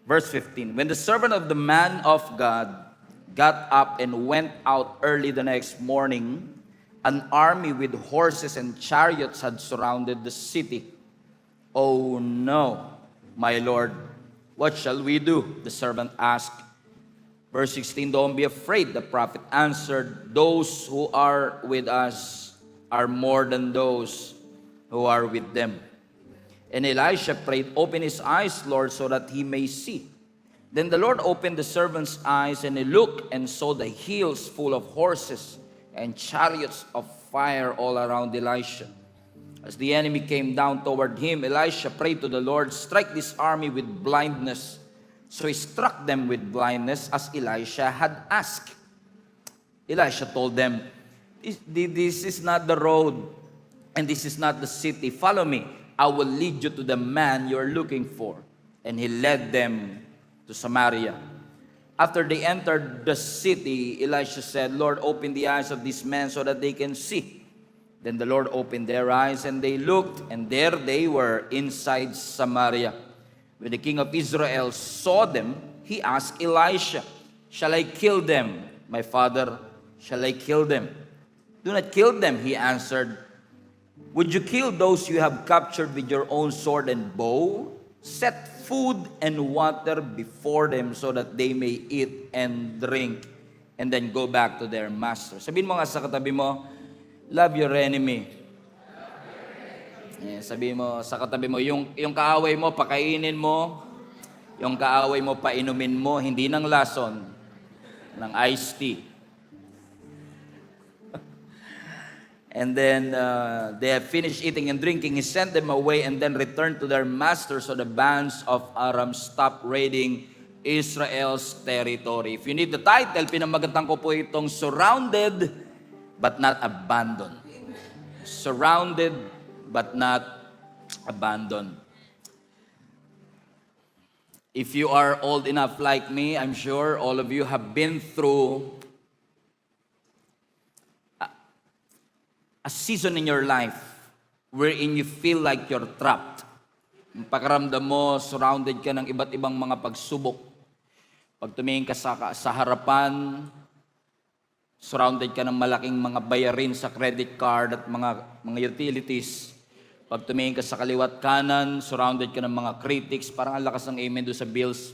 Verse 15, when the servant of the man of God got up and went out early the next morning, an army with horses and chariots had surrounded the city. "Oh no, my Lord, what shall we do?" the servant asked. Verse 16, "Don't be afraid," the prophet answered. "Those who are with us are more than those who are with them." And Elisha prayed, "Open his eyes, Lord, so that he may see." Then the Lord opened the servant's eyes, and he looked and saw the hills full of horses and chariots of fire all around Elisha. As the enemy came down toward him, Elisha prayed to the Lord, "Strike this army with blindness." So he struck them with blindness as Elisha had asked. Elisha told them, This is not the road, and this is not the city. Follow me. I will lead you to the man you are looking for." And he led them to Samaria. After they entered the city, Elisha said, "Lord, open the eyes of these men so that they can see." Then the Lord opened their eyes, and they looked, and there they were inside Samaria. When the king of Israel saw them, he asked Elisha, "Shall I kill them, my father? Shall I kill them?" "Do not kill them," he answered. "Would you kill those you have captured with your own sword and bow? Set food and water before them so that they may eat and drink and then go back to their master." Sabihin mo nga sa katabi mo, love your enemy. Sabihin mo sa katabi mo, yung kaaway mo, pakainin mo. Yung kaaway mo, painumin mo, hindi ng lason, ng iced tea. And then they have finished eating and drinking. He sent them away and then returned to their master. So the bands of Aram stopped raiding Israel's territory. If you need the title, pinamagatan ko po itong Surrounded but Not Abandoned. Surrounded but not abandoned. If you are old enough like me, I'm sure all of you have been through a season in your life wherein you feel like you're trapped. Yung pakiramdam mo, surrounded ka ng iba't ibang mga pagsubok. Pag tumingin ka sa harapan, surrounded ka ng malaking mga bayarin sa credit card at mga utilities. Pag tumingin ka sa kaliwat kanan, surrounded ka ng mga critics. Parang ang lakas ng amen doon sa bills.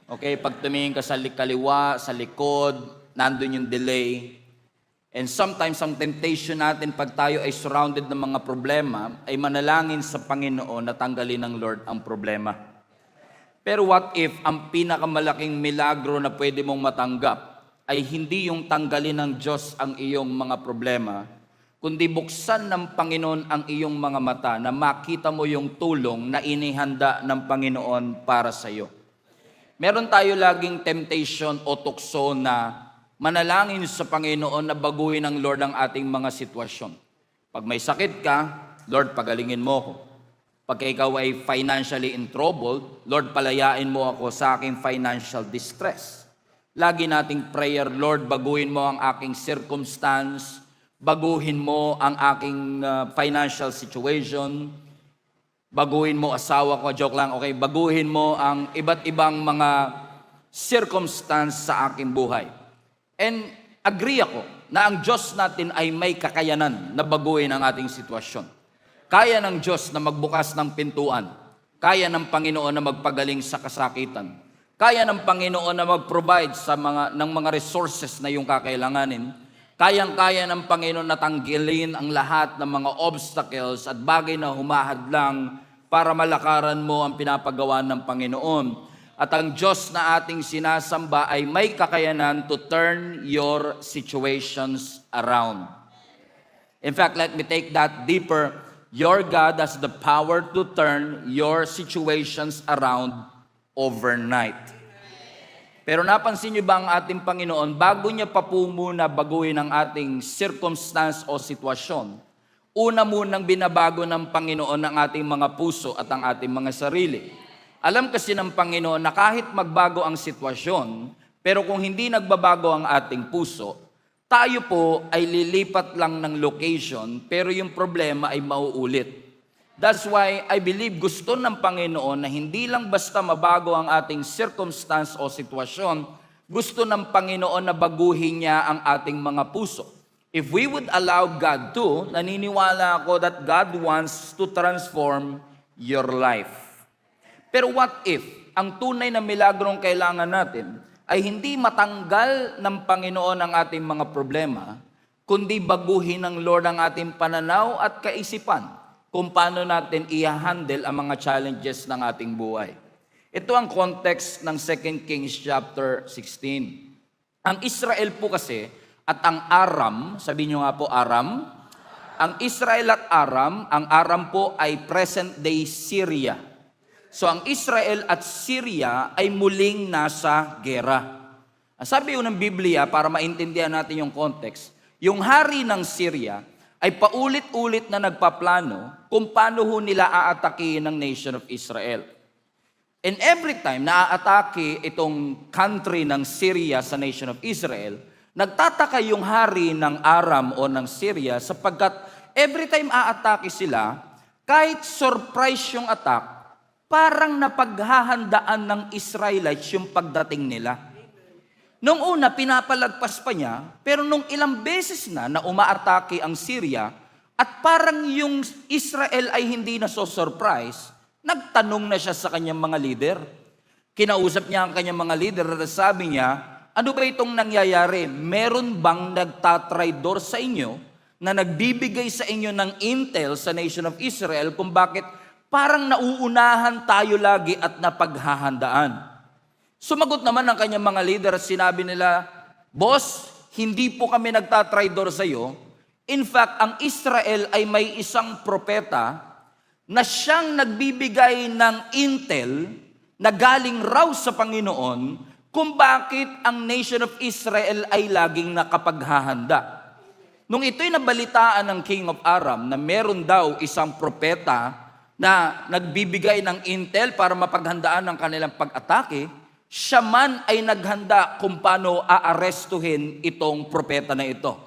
Okay, pag tumingin ka sa kaliwa, sa likod, nandun yung delay. And sometimes, ang temptation natin pag tayo ay surrounded ng mga problema, ay manalangin sa Panginoon na tanggalin ng Lord ang problema. Pero what if ang pinakamalaking milagro na pwede mong matanggap ay hindi yung tanggalin ng Diyos ang iyong mga problema, kundi buksan ng Panginoon ang iyong mga mata na makita mo yung tulong na inihanda ng Panginoon para sa iyo. Meron tayo laging temptation o tukso na manalangin sa Panginoon na baguhin ng Lord ang ating mga sitwasyon. Pag may sakit ka, Lord, pagalingin mo ako. Pag ikaw ay financially in trouble, Lord, palayain mo ako sa aking financial distress. Lagi nating prayer, Lord, baguhin mo ang aking circumstance, baguhin mo ang aking financial situation, baguhin mo asawa ko, joke lang, okay, baguhin mo ang iba't ibang mga circumstance sa aking buhay. And agree ako na ang Diyos natin ay may kakayanan na baguhin ang ating sitwasyon. Kaya ng Diyos na magbukas ng pintuan. Kaya ng Panginoon na magpagaling sa kasakitan. Kaya ng Panginoon na mag-provide ng mga resources na yung kakailanganin. Kayang-kaya ng Panginoon na tanggalin ang lahat ng mga obstacles at bagay na humahadlang para malakaran mo ang pinapagawa ng Panginoon. At ang Diyos na ating sinasamba ay may kakayanan to turn your situations around. In fact, let me take that deeper. Your God has the power to turn your situations around overnight. Pero napansin niyo ba ang ating Panginoon, bago niya pa po muna baguhin ang ating circumstance o sitwasyon, una munang binabago ng Panginoon ang ating mga puso at ang ating mga sarili. Alam kasi ng Panginoon na kahit magbago ang sitwasyon, pero kung hindi nagbabago ang ating puso, tayo po ay lilipat lang ng location, pero yung problema ay mauulit. That's why I believe gusto ng Panginoon na hindi lang basta mabago ang ating circumstance o sitwasyon, gusto ng Panginoon na baguhin niya ang ating mga puso. If we would allow God to, naniniwala ako that God wants to transform your life. Pero what if ang tunay na milagrong kailangan natin ay hindi matanggal ng Panginoon ang ating mga problema, kundi baguhin ng Lord ang ating pananaw at kaisipan kung paano natin i-handle ang mga challenges ng ating buhay. Ito ang context ng 2 Kings chapter 16. Ang Israel po kasi at ang Aram, sabihin nyo nga po Aram, ang Israel at Aram, ang Aram po ay present-day Syria. So ang Israel at Syria ay muling nasa gera. Sabi yun ng Biblia, para maintindihan natin yung context, yung hari ng Syria ay paulit-ulit na nagpaplano kung paano ho nila aatakihin ng nation of Israel. And every time na aatake itong country ng Syria sa nation of Israel, nagtataka yung hari ng Aram o ng Syria sapagkat every time aatake sila, kahit surprise yung attack, parang napaghahandaan ng Israelites yung pagdating nila. Nung una, pinapalagpas pa niya, pero nung ilang beses na umaatake ang Syria, at parang yung Israel ay hindi na so surprise, nagtanong na siya sa kanyang mga leader. Kinausap niya ang kanyang mga leader at sabi niya, ano ba itong nangyayari? Meron bang nagtatraidor sa inyo na nagbibigay sa inyo ng intel sa nation of Israel kung bakit parang nauunahan tayo lagi at napaghahandaan? Sumagot naman ang kanyang mga leader at sinabi nila, Boss, hindi po kami nagtatraidor sa iyo. In fact, ang Israel ay may isang propeta na siyang nagbibigay ng intel na galing raw sa Panginoon kung bakit ang nation of Israel ay laging nakapaghahanda. Nung ito'y nabalitaan ng King of Aram na meron daw isang propeta na nagbibigay ng intel para mapaghandaan ng kanilang pag-atake, siya man ay naghanda kung paano aarestuhin itong propeta na ito.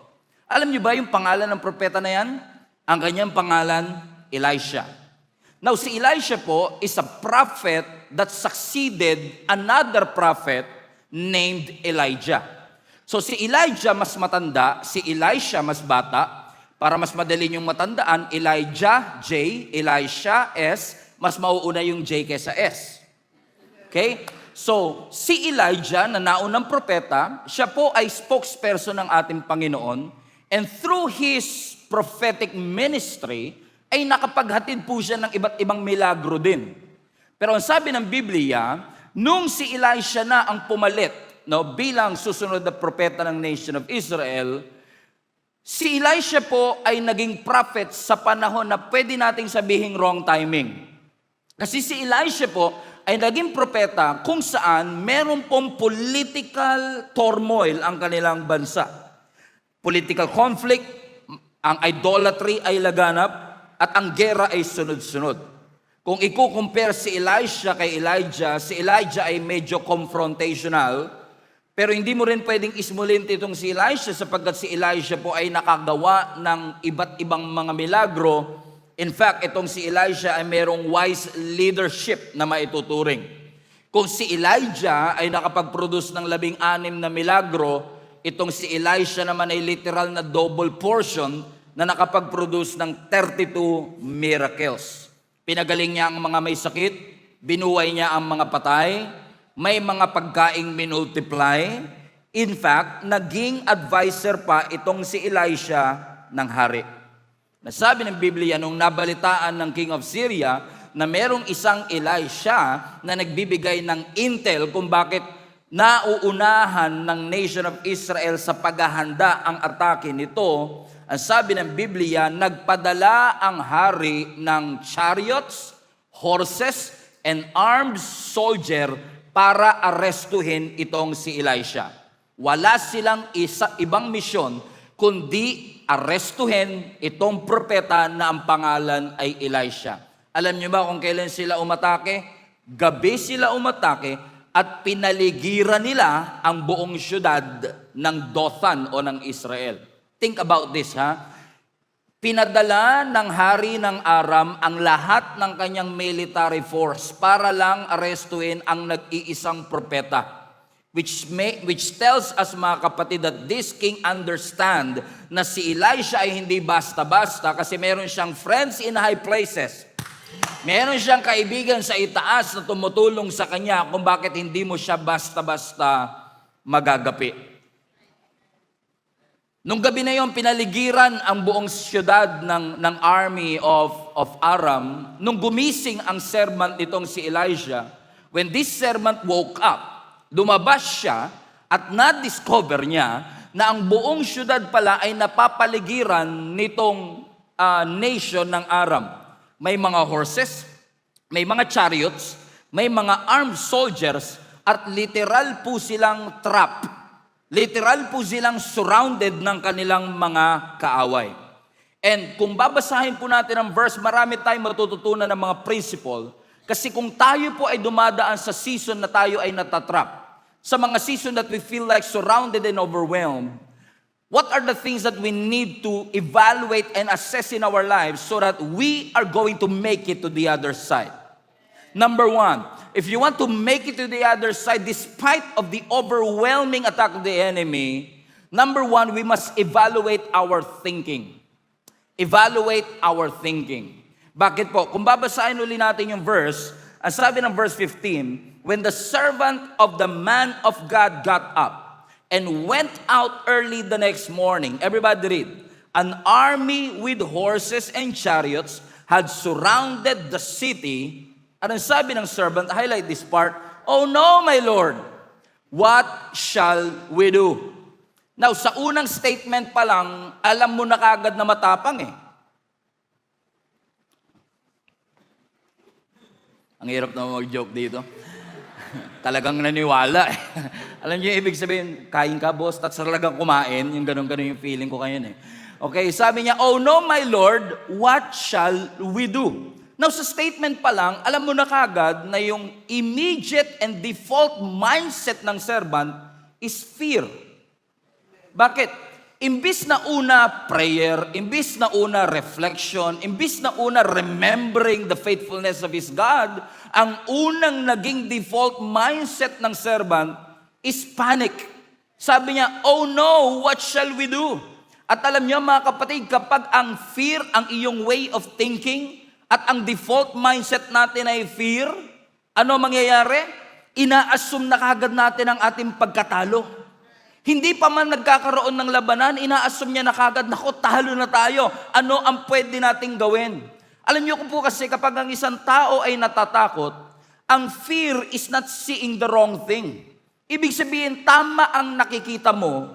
Alam niyo ba yung pangalan ng propeta na yan? Ang kanyang pangalan, Elisha. Now, si Elisha po is a prophet that succeeded another prophet named Elijah. So si Elijah mas matanda, si Elisha mas bata. Para mas madali niyong matandaan, Elijah, J, Elisha, S, mas mauuna yung J kesa S. Okay? So, si Elijah na naunang propeta, siya po ay spokesperson ng ating Panginoon, and through his prophetic ministry, ay nakapaghatid po siya ng iba't ibang milagro din. Pero ang sabi ng Biblia, nung si Elisha na ang pumalit, bilang susunod na propeta ng nation of Israel, si Elisha po ay naging prophet sa panahon na pwede nating sabihing wrong timing. Kasi si Elisha po ay naging propeta kung saan meron pong political turmoil ang kanilang bansa. Political conflict, ang idolatry ay laganap, at ang gera ay sunod-sunod. Kung i-compare si Elisha kay Elijah, si Elijah ay medyo confrontational, pero hindi mo rin pwedeng ismulint itong si Elisha sapagkat si Elisha po ay nakagawa ng iba't ibang mga milagro. In fact, itong si Elisha ay merong wise leadership na maituturing. Kung si Elijah ay nakapag-produce ng 16 na milagro, itong si Elisha naman ay literal na double portion na nakapag-produce ng 32 miracles. Pinagaling niya ang mga may sakit, binuhay niya ang mga patay, may mga pagkaing minultiply. In fact, naging advisor pa itong si Elisha ng hari. Nasabi ng Biblia nung nabalitaan ng King of Syria na merong isang Elisha na nagbibigay ng intel kung bakit nauunahan ng nation of Israel sa paghahanda ang atake nito. Ang sabi ng Biblia, nagpadala ang hari ng chariots, horses, and armed soldier para arestuhin itong si Elisha. Wala silang ibang misyon kundi arestuhin itong propeta na ang pangalan ay Elisha. Alam niyo ba kung kailan sila umatake? Gabi sila umatake at pinaligiran nila ang buong syudad ng Dothan o ng Israel. Think about this, ha? Pinadala ng hari ng Aram ang lahat ng kanyang military force para lang arestuin ang nag-iisang propeta. Which tells us, mga kapatid, that this king understand na si Elisha ay hindi basta-basta kasi meron siyang friends in high places. Meron siyang kaibigan sa itaas na tumutulong sa kanya kung bakit hindi mo siya basta-basta magagapi. Nung gabi na yon, pinaligiran ang buong siyudad ng army of Aram. Nung gumising ang servant nitong si Elisha, when this servant woke up, lumabas siya at na-discover niya na ang buong siyudad pala ay napapaligiran nitong nation ng Aram. May mga horses, may mga chariots, may mga armed soldiers, at literal po silang trap. Literal po silang surrounded ng kanilang mga kaaway. And kung babasahin po natin ang verse, marami tayong matututunan ng mga principle. Kasi kung tayo po ay dumadaan sa season na tayo ay natatrap, sa mga season that we feel like surrounded and overwhelmed, what are the things that we need to evaluate and assess in our lives so that we are going to make it to the other side? Number one, if you want to make it to the other side despite of the overwhelming attack of the enemy, number one, we must evaluate our thinking. Evaluate our thinking. Bakit po? Kung babasahin uli natin yung verse, ang sabi ng verse 15, when the servant of the man of God got up and went out early the next morning, everybody read, an army with horses and chariots had surrounded the city. At ang sabi ng servant, highlight this part, "Oh no, my Lord, what shall we do?" Now, sa unang statement pa lang, alam mo na kagad na matapang eh. Ang hirap na mag-joke dito. Talagang naniwala. Alam niyo yung ibig sabihin, kain ka, boss, at talagang kumain. Yung ganun-ganun yung feeling ko ngayon eh. Okay, sabi niya, "Oh no, my Lord, what shall we do?" Now, sa statement pa lang, alam mo na kagad na yung immediate and default mindset ng servant is fear. Bakit? Imbis na una prayer, imbis na una reflection, imbis na una remembering the faithfulness of his God, ang unang naging default mindset ng servant is panic. Sabi niya, "Oh no, what shall we do?" At alam niyo mga kapatid, kapag ang fear ang iyong way of thinking at ang default mindset natin ay fear, ano mangyayari? Ina-assume na kagad natin ang ating pagkatalo. Hindi pa man nagkakaroon ng labanan, ina-assume niya na kagad, naku, talo na tayo. Ano ang pwede nating gawin? Alam niyo po kasi kapag ang isang tao ay natatakot, ang fear is not seeing the wrong thing. Ibig sabihin, tama ang nakikita mo,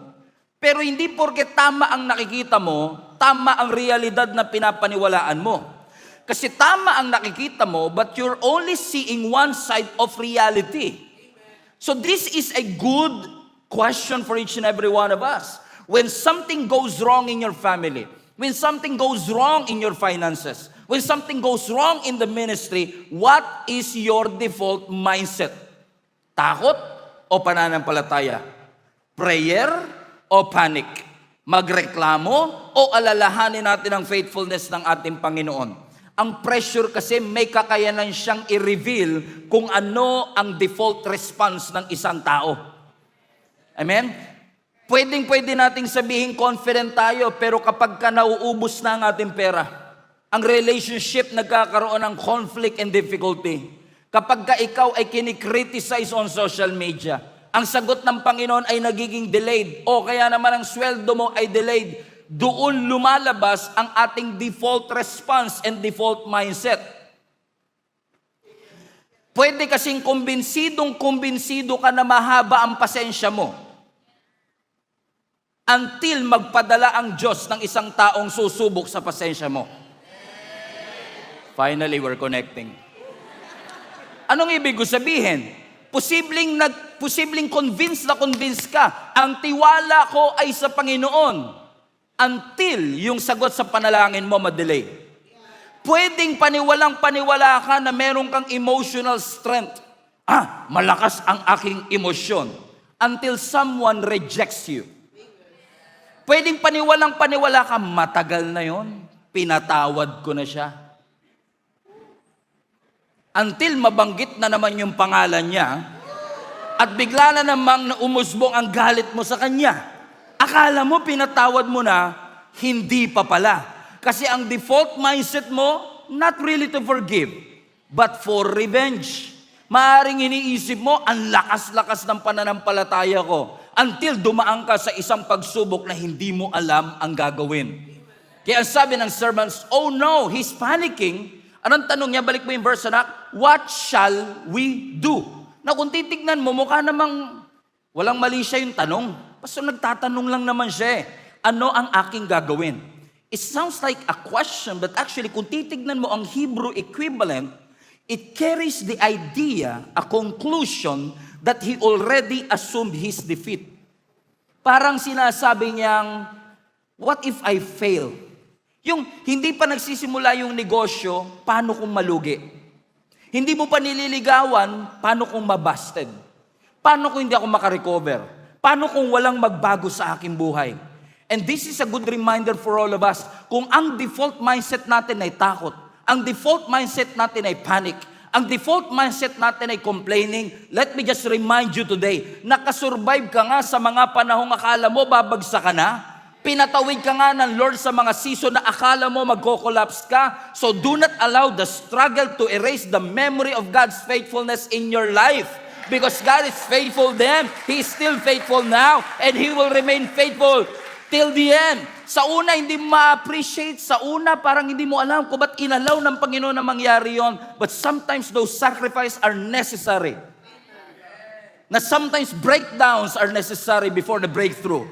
pero hindi porke tama ang nakikita mo, tama ang realidad na pinapaniwalaan mo. Kasi tama ang nakikita mo, but you're only seeing one side of reality. So this is a good question for each and every one of us. When something goes wrong in your family, when something goes wrong in your finances, when something goes wrong in the ministry, what is your default mindset? Takot o pananampalataya? Prayer o panic? Magreklamo o alalahanin natin ang faithfulness ng ating Panginoon? Ang pressure kasi may kakayanan siyang i-reveal kung ano ang default response ng isang tao. Amen? Pwede nating sabihin confident tayo, pero kapag ka nauubos na ang ating pera, ang relationship nagkakaroon ng conflict and difficulty. Kapag ka ikaw ay kinikriticize on social media, ang sagot ng Panginoon ay nagiging delayed, o kaya naman ang sweldo mo ay delayed, doon lumalabas ang ating default response and default mindset. Pwede kasing kumbinsidong-kumbinsido ka na mahaba ang pasensya mo, until magpadala ang Diyos ng isang taong susubok sa pasensya mo. Finally, we're connecting. Anong ibig ko sabihin? Posibleng convinced ka. Ang tiwala ko ay sa Panginoon until yung sagot sa panalangin mo madelay. Pwedeng paniwala ka na meron kang emotional strength. Malakas ang aking emosyon. Until someone rejects you. Pwedeng paniwala ka, matagal na yon. pinatawad ko na siya. Until mabanggit na naman yung pangalan niya, at bigla na namang umusbong ang galit mo sa kanya. Akala mo pinatawad mo na, hindi pa pala. Kasi ang default mindset mo, not really to forgive, but for revenge. Maaring iniisip mo, ang lakas-lakas ng pananampalataya ko, until dumaan ka sa isang pagsubok na hindi mo alam ang gagawin. Kaya sabi ng servants, oh no, he's panicking. Anong tanong niya? Balik mo yung verse, anak. What shall we do? Na kung titignan mo, mukha namang walang mali siya yung tanong. Basta nagtatanong lang naman siya. Ano ang aking gagawin? It sounds like a question, but actually, kung titignan mo ang Hebrew equivalent, it carries the idea, a conclusion, that he already assumed his defeat. Parang sinasabi niyang, what if I fail? Yung hindi pa nagsisimula yung negosyo, paano kung malugi? Hindi mo pa nililigawan, paano kung mabusted? Paano kung hindi ako makarecover? Paano kung walang magbago sa aking buhay? And this is a good reminder for all of us. Kung ang default mindset natin ay takot, ang default mindset natin ay panic, ang default mindset natin ay complaining, let me just remind you today, nakasurvive ka nga sa mga panahong akala mo babagsak ka na. Pinatawid ka nga ng Lord sa mga season na akala mo magko-collapse ka. So do not allow the struggle to erase the memory of God's faithfulness in your life. Because God is faithful then, He is still faithful now, and He will remain faithful till the end. Sa una, hindi ma-appreciate. Sa una, parang hindi mo alam kung ba't inalaw ng Panginoon na mangyari yon. But sometimes those sacrifices are necessary. Na sometimes breakdowns are necessary before the breakthrough.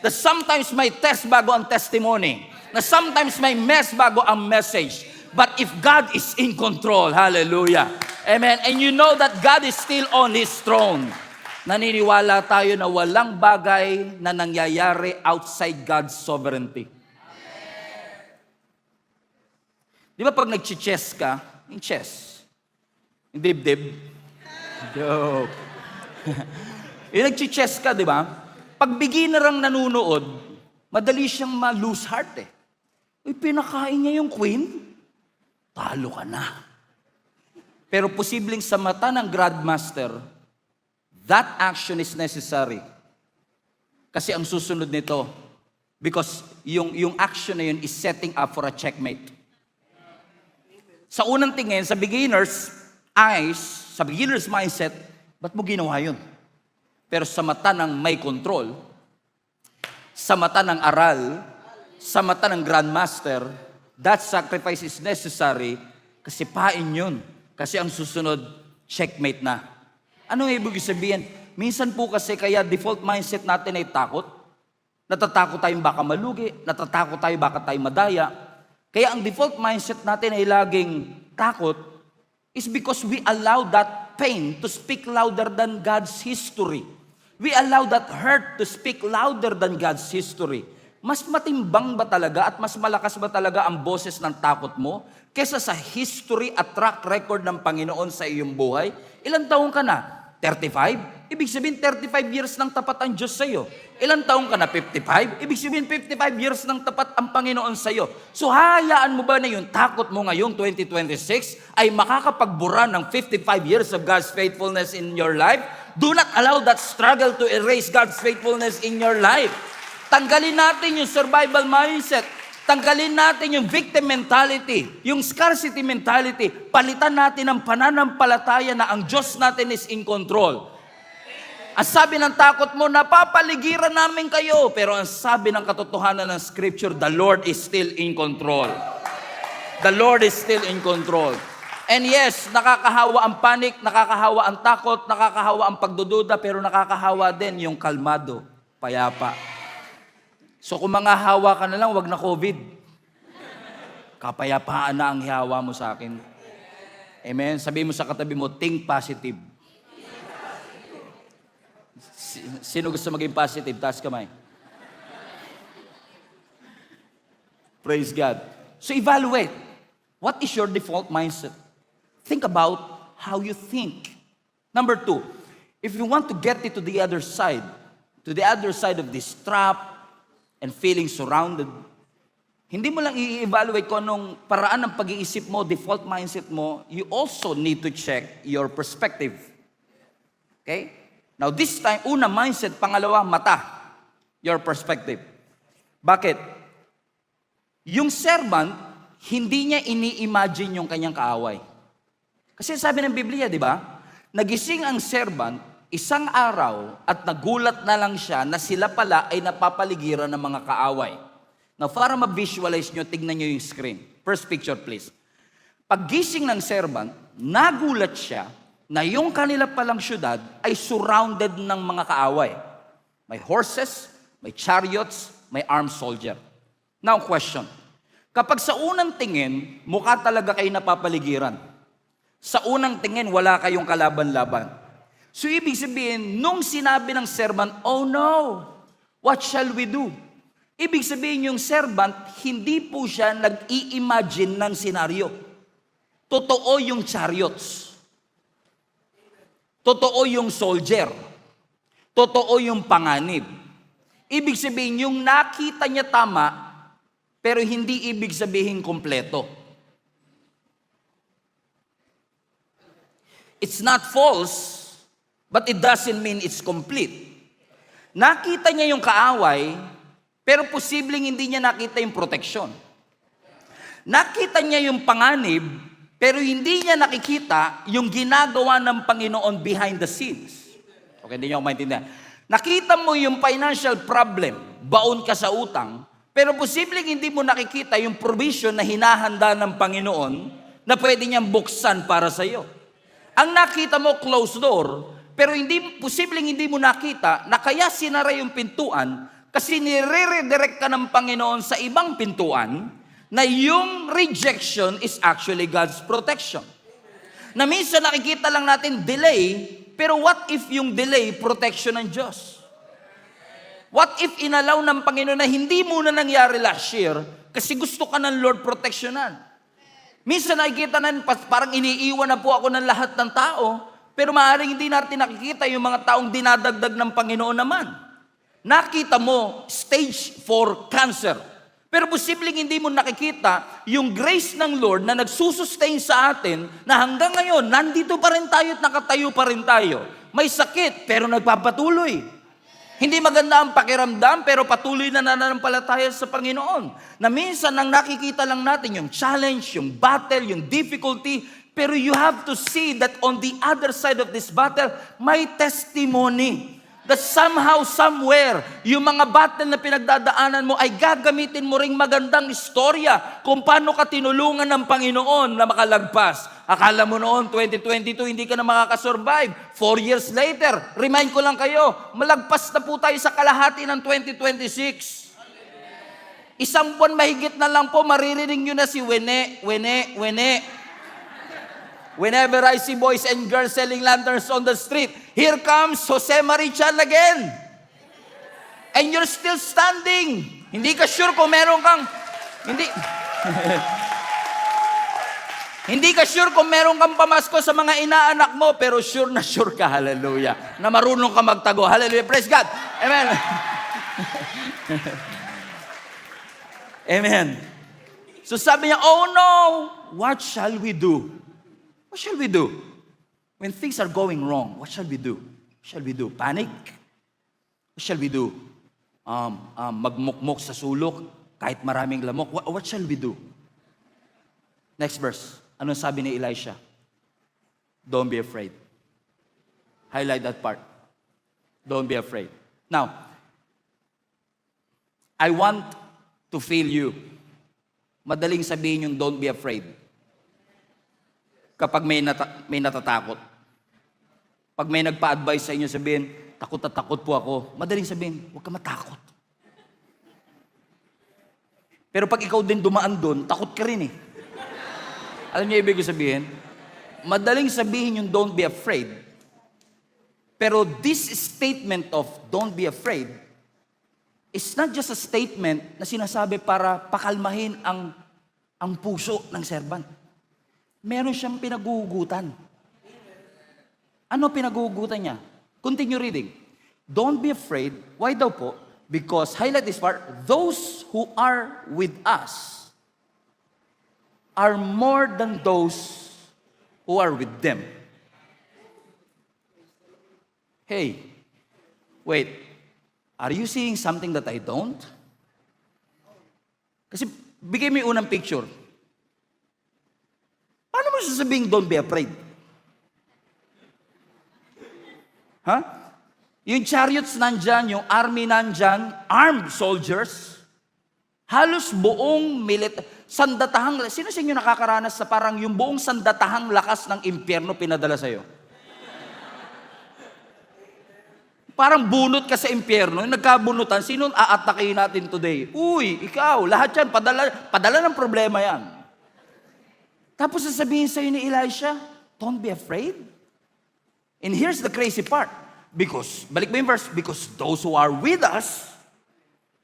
Na sometimes may test bago ang testimony. Na sometimes may mess bago ang message. But if God is in control, hallelujah. Amen. And you know that God is still on His throne. Naniniwala tayo na walang bagay na nangyayari outside God's sovereignty. Di ba pag nag-chess ka, yung chess, yung dibdib, joke. Yung nag-chess ka, di ba? Pag beginner ang nanunood, madali siyang ma-lose heart eh. Uy, pinakain niya yung queen, talo ka na. Pero posibleng sa mata ng grandmaster, that action is necessary. Kasi ang susunod nito, because yung action na yun is setting up for a checkmate. Sa unang tingin, sa beginner's eyes, sa beginner's mindset, ba't mo ginawa yun? Pero sa mata ng may control, sa mata ng aral, sa mata ng grandmaster, that sacrifice is necessary kasi pain yun. Kasi ang susunod, checkmate na. Ano ibig sabihin? Minsan po kasi kaya default mindset natin ay takot. Natatakot tayong baka malugi, natatakot tayo baka tayo madaya. Kaya ang default mindset natin ay laging takot is because we allow that pain to speak louder than God's history. We allow that hurt to speak louder than God's history. Mas matimbang ba talaga at mas malakas ba talaga ang boses ng takot mo kesa sa history at track record ng Panginoon sa iyong buhay? Ilang taon ka na? 35? Ibig sabihin 35 years ng tapat ang Diyos sa iyo. Ilang taon ka na? 55? Ibig sabihin 55 years ng tapat ang Panginoon sa iyo. So hayaan mo ba na yung takot mo ngayong 2026 ay makakapagbura ng 55 years of God's faithfulness in your life? Do not allow that struggle to erase God's faithfulness in your life. Tanggalin natin yung survival mindset. Tanggalin natin yung victim mentality, yung scarcity mentality. Palitan natin ang pananampalataya na ang Diyos natin is in control. Ang sabi ng takot mo, napapaligiran namin kayo. Pero ang sabi ng katotohanan ng Scripture, the Lord is still in control. The Lord is still in control. And yes, nakakahawa ang panic, nakakahawa ang takot, nakakahawa ang pagdududa, pero nakakahawa din yung kalmado, payapa. So kung mga hawa ka na lang, wag na COVID. Kapayapaan na ang hihawa mo sa akin. Amen? Sabi mo sa katabi mo, think positive. Sino gusto maging positive? Taas kamay. Praise God. So evaluate. What is your default mindset? Think about how you think. Number 2, if you want to get it to the other side of this trap and feeling surrounded, Hindi mo lang i-evaluate kung anong paraan ng pag-iisip mo, default mindset mo, you also need to check your perspective. Okay? Now this time, una, mindset. Pangalawa, mata. Your perspective. Bakit? Yung servant, hindi niya ini-imagine yung kanyang kaaway. Kasi sabi ng Biblia, di ba? Nagising ang servant, isang araw, at nagulat na lang siya na sila pala ay napapaligiran ng mga kaaway. Now, para ma-visualize nyo, tignan nyo yung screen. First picture, please. Paggising ng servant, nagulat siya na yung kanila palang syudad ay surrounded ng mga kaaway. May horses, may chariots, may armed soldier. Now, question. Kapag sa unang tingin, mukha talaga kayo napapaligiran. Sa unang tingin, wala kayong kalaban-laban. So, ibig sabihin, nung sinabi ng servant, oh no, what shall we do? Ibig sabihin yung servant, hindi po siya nag-i-imagine ng senaryo. Totoo yung chariots. Totoo yung soldier. Totoo yung panganib. Ibig sabihin, yung nakita niya tama, pero hindi ibig sabihin kompleto. It's not false, but it doesn't mean it's complete. Nakita niya yung kaaway, pero posibleng hindi niya nakita yung proteksyon. Nakita niya yung panganib, pero hindi niya nakikita yung ginagawa ng Panginoon behind the scenes. Okay, hindi niyo ako maintindihan. Nakita mo yung financial problem, baon ka sa utang, pero posibleng hindi mo nakikita yung provision na hinahanda ng Panginoon na pwede niyang buksan para sa iyo. Ang nakita mo, closed door, pero posibleng hindi mo nakita na kaya sinara yung pintuan kasi nire-redirect ka ng Panginoon sa ibang pintuan na yung rejection is actually God's protection. Na minsan nakikita lang natin delay, pero what if yung delay, protection ng Diyos? What if inalaw ng Panginoon na hindi muna nangyari last year kasi gusto ka ng Lord proteksyonan? Minsan nakikita na parang iniiwan na po ako ng lahat ng tao, pero maaaring hindi natin nakikita yung mga taong dinadagdag ng Panginoon naman. Nakita mo, stage 4 cancer. Pero posibleng hindi mo nakikita yung grace ng Lord na nagsusustain sa atin na hanggang ngayon, nandito pa rin tayo at nakatayo pa rin tayo. May sakit, pero nagpapatuloy. Hindi maganda ang pakiramdam, pero patuloy na nananampalataya sa Panginoon. Na minsan, nang nakikita lang natin yung challenge, yung battle, yung difficulty, pero you have to see that on the other side of this battle, may testimony. That somehow, somewhere, yung mga battle na pinagdadaanan mo ay gagamitin mo ring magandang istorya kung paano ka tinulungan ng Panginoon na makalagpas. Akala mo noon, 2022, hindi ka na makakasurvive. 4 years later, remind ko lang kayo, malagpas na po tayo sa kalahati ng 2026. Isang buwan mahigit na lang po, maririnig nyo na si Wene. Whenever I see boys and girls selling lanterns on the street, here comes Jose Marichal again. And you're still standing. Hindi ka sure kung meron kang, hindi ka sure kung meron kang pamasko sa mga inaanak mo, pero sure na sure ka, hallelujah, na marunong ka magtago. Hallelujah, praise God. Amen. Amen. So sabi niya, oh no, what shall we do? What shall we do? When things are going wrong, what shall we do? What shall we do? Panic? What shall we do? Magmukmok sa sulok, kahit maraming lamok. What shall we do? Next verse. Ano sabi ni Elisha? Don't be afraid. Highlight that part. Don't be afraid. Now, I want to feel you. Madaling sabihin yung don't be afraid. Kapag may natatakot. Pag may nagpa-advise sa inyo, sabihin, takot at takot po ako. Madaling sabihin, huwag ka matakot. Pero pag ikaw din dumaan doon, takot ka rin eh. Alam niyo ibig sabihin? Madaling sabihin yung don't be afraid. Pero this statement of don't be afraid is not just a statement na sinasabi para pakalmahin ang puso ng servant. Meron siyang pinaguhugutan. Ano pinaguhugutan niya? Continue reading. Don't be afraid. Why daw po? Because, highlight this part, those who are with us are more than those who are with them. Hey, wait, are you seeing something that I don't? Kasi bigay mo yung unang picture. Paano mo sasabihin, don't be afraid? Ha? Yung chariots nandyan, yung army nandyan, armed soldiers, halos buong sandatahang, sino sa inyo nakakaranas sa parang yung buong sandatahang lakas ng impyerno pinadala sa'yo? Parang bunot ka sa impyerno, nagkabunutan, sino aatakihin natin today? Uy, ikaw, lahat yan, padala ng problema yan. Tapos sasabihin sa'yo ni Elisha, don't be afraid. And here's the crazy part. Because, balik mo yung verse, because those who are with us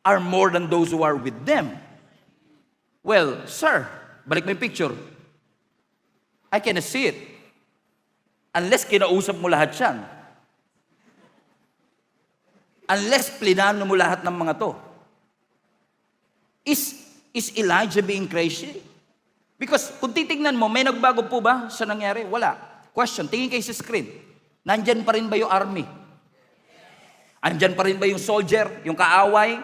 are more than those who are with them. Well, sir, balik mo yung picture. I cannot see it. Unless kinausap mo lahat yan. Unless plinano mo lahat ng mga to. Is Elijah being crazy? Because kung titignan mo, may nagbago po ba sa nangyari? Wala. Question, tingin kayo sa screen. Nandyan pa rin ba yung army? Andyan pa rin ba yung soldier, yung kaaway?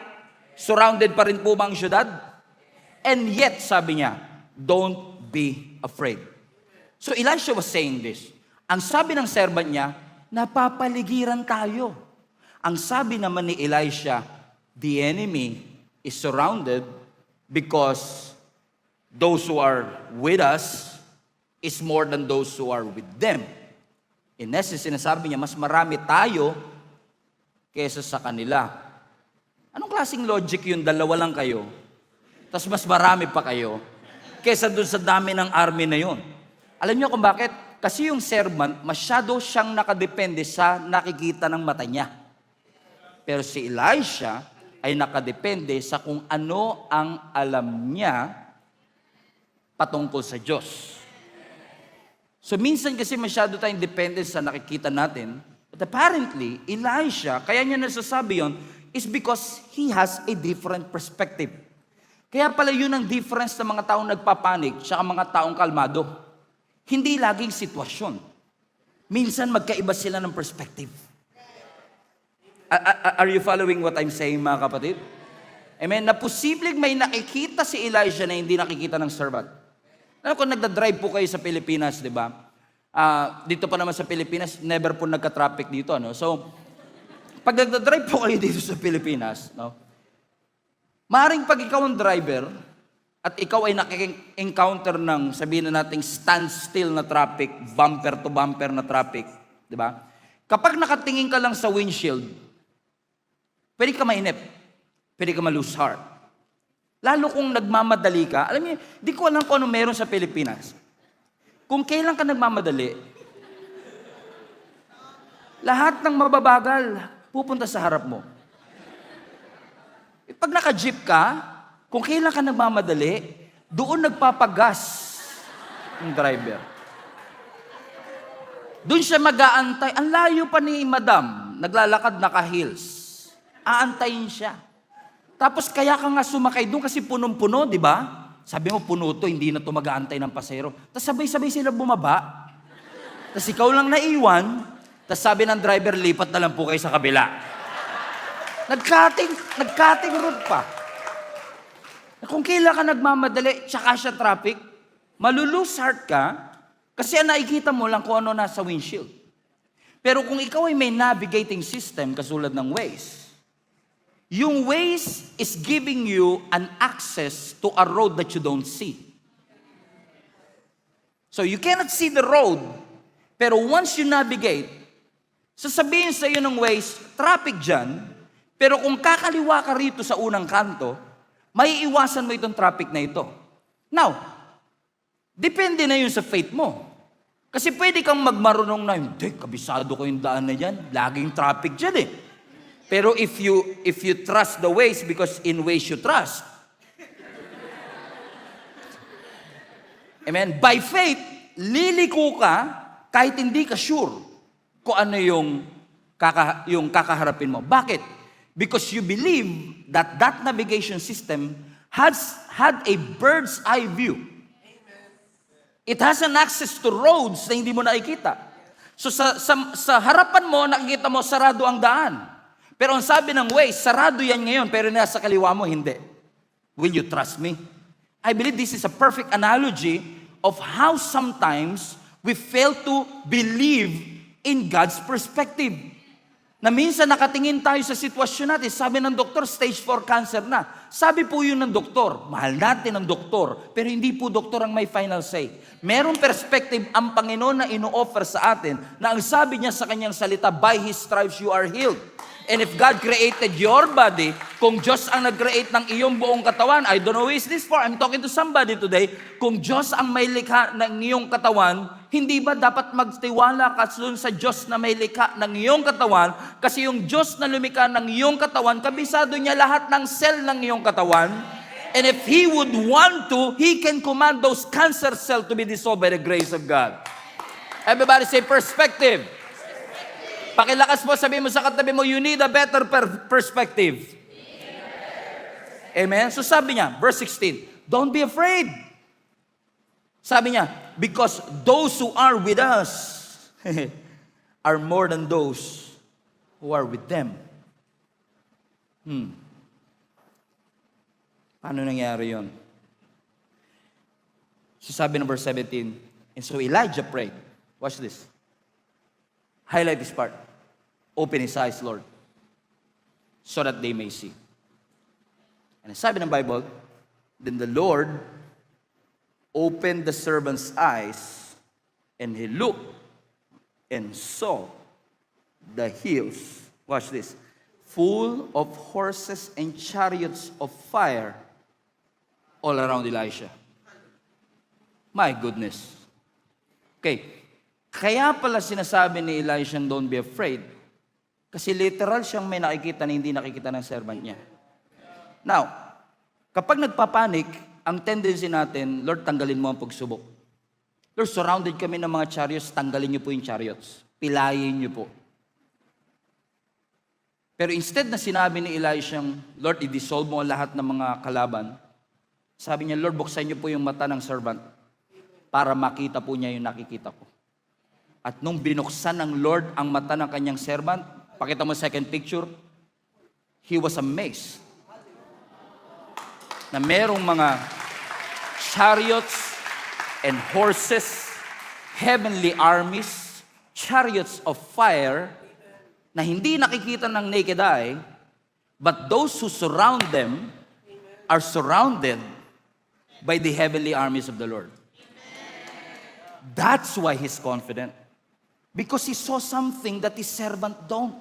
Surrounded pa rin po ba ang syudad? And yet, sabi niya, don't be afraid. So Elisha was saying this. Ang sabi ng servant niya, napapaligiran tayo. Ang sabi naman ni Elisha, the enemy is surrounded because those who are with us is more than those who are with them. In essence, sinasabi niya, mas marami tayo kesa sa kanila. Anong klaseng logic yun? Dalawa lang kayo. Tapos mas marami pa kayo kesa dun sa dami ng army na yun. Alam niyo kung bakit? Kasi yung servant, masyado siyang nakadepende sa nakikita ng mata niya. Pero si Elisha ay nakadepende sa kung ano ang alam niya patungkol sa Diyos. So minsan kasi masyado tayong dependent sa nakikita natin. But apparently, Elisha, kaya niya nasasabi yon, is because he has a different perspective. Kaya pala yun ang difference ng mga taong nagpapanik tsaka mga taong kalmado. Hindi laging sitwasyon. Minsan magkaiba sila ng perspective. Are you following what I'm saying, mga kapatid? Amen? Na posibleng may nakikita si Elijah na hindi nakikita ng servant. Alam kung nagda-drive po kayo sa Pilipinas, di ba? Dito pa naman sa Pilipinas, never po nagka-traffic dito. No? So, pag nagda-drive po kayo dito sa Pilipinas, no? Maaaring pag ikaw ang driver, at ikaw ay nakik-encounter ng, sabihin na nating standstill na traffic, bumper to bumper na traffic, di ba? Kapag nakatingin ka lang sa windshield, pwede ka mainip, pwede ka ma-lose heart. Lalo kung nagmamadali ka, alam niyo, di ko alam kung ano meron sa Pilipinas. Kung kailan ka nagmamadali, lahat ng mababagal pupunta sa harap mo. Pag naka-jeep ka, kung kailan ka nagmamadali, doon nagpapagas yung driver. Doon siya mag-aantay. Ang layo pa ni madam, naglalakad naka-heels. Aantayin siya. Tapos kaya ka nga sumakay doon kasi punong-puno, di ba? Sabi mo, puno to, hindi na to mag-aantay ng pasero. Tapos sabay-sabay sila bumaba. Tapos ikaw lang naiwan. Tapos sabi ng driver, lipat na lang po kayo sa kabila. Nag-cutting road pa. Kung kailan ka nagmamadali, tsaka siya traffic, malulose heart ka, kasi nakikita mo lang kung ano nasa windshield. Pero kung ikaw ay may navigating system, kasulad ng Waze, yung Waze is giving you an access to a road that you don't see. So you cannot see the road, pero once you navigate, sasabihin sa iyo ng Waze, traffic dyan, pero kung kakaliwa ka rito sa unang kanto, may iwasan mo itong traffic na ito. Now, depende na yun sa faith mo. Kasi pwede kang magmarunong na, hindi, kabisado ko yung daan na yan, laging traffic dyan eh. Pero if you trust the Waze, because in Waze you trust. Amen? By faith, liliko ka kahit hindi ka sure kung ano yung kakaharapin mo. Bakit? Because you believe that that navigation system has had a bird's eye view. It has an access to roads na hindi mo nakikita. So sa harapan mo, nakikita mo, sarado ang daan. Pero ang sabi ng Waze, sarado yan ngayon, pero nasa kaliwa mo, hindi. Will you trust me? I believe this is a perfect analogy of how sometimes we fail to believe in God's perspective. Na minsan nakatingin tayo sa sitwasyon natin, sabi ng doktor, stage 4 cancer na. Sabi po yun ng doktor, mahal natin ang doktor, pero hindi po doktor ang may final say. Merong perspective ang Panginoon na ino-offer sa atin, na ang sabi niya sa kanyang salita, by His stripes you are healed. And if God created your body, kung Diyos ang nag-create ng iyong buong katawan, I don't know who is this for, I'm talking to somebody today, kung Diyos ang may likha ng iyong katawan, hindi ba dapat magtiwala ka sa Diyos na may likha ng iyong katawan? Kasi yung Diyos na lumikha ng iyong katawan, kabisado niya lahat ng cell ng iyong katawan. And if He would want to, He can command those cancer cells to be dissolved by the grace of God. Everybody say perspective. Pakilakas mo, sabi mo sa katabi mo, you need a better perspective. Amen? So sabi niya, verse 16, don't be afraid. Sabi niya, because those who are with us are more than those who are with them. Paano nangyari yun? So sabi ng verse 17, and so Elijah prayed. Watch this. Highlight this part. Open his eyes, Lord, so that they may see. And sabi ng Bible, then the Lord opened the servant's eyes, and he looked and saw the hills. Watch this. Full of horses and chariots of fire all around Elisha. My goodness. Okay. Kaya pala sinasabi ni Elisha, don't be afraid. Kasi literal siyang may nakikita na hindi nakikita ng servant niya. Now, kapag nagpapanik, ang tendency natin, Lord, tanggalin mo ang pagsubok. Lord, surrounded kami ng mga chariots, tanggalin niyo po yung chariots. Pilayin niyo po. Pero instead na sinabi ni Elisha, Lord, i-dissolve mo ang lahat ng mga kalaban, sabi niya, Lord, buksan niyo po yung mata ng servant para makita po niya yung nakikita ko. At nung binuksan ng Lord ang mata ng kanyang servant, pakita mo second picture, he was amazed na merong mga chariots and horses, heavenly armies, chariots of fire, na hindi nakikita ng naked eye, but those who surround them are surrounded by the heavenly armies of the Lord. That's why he's confident. Because he saw something that his servant don't.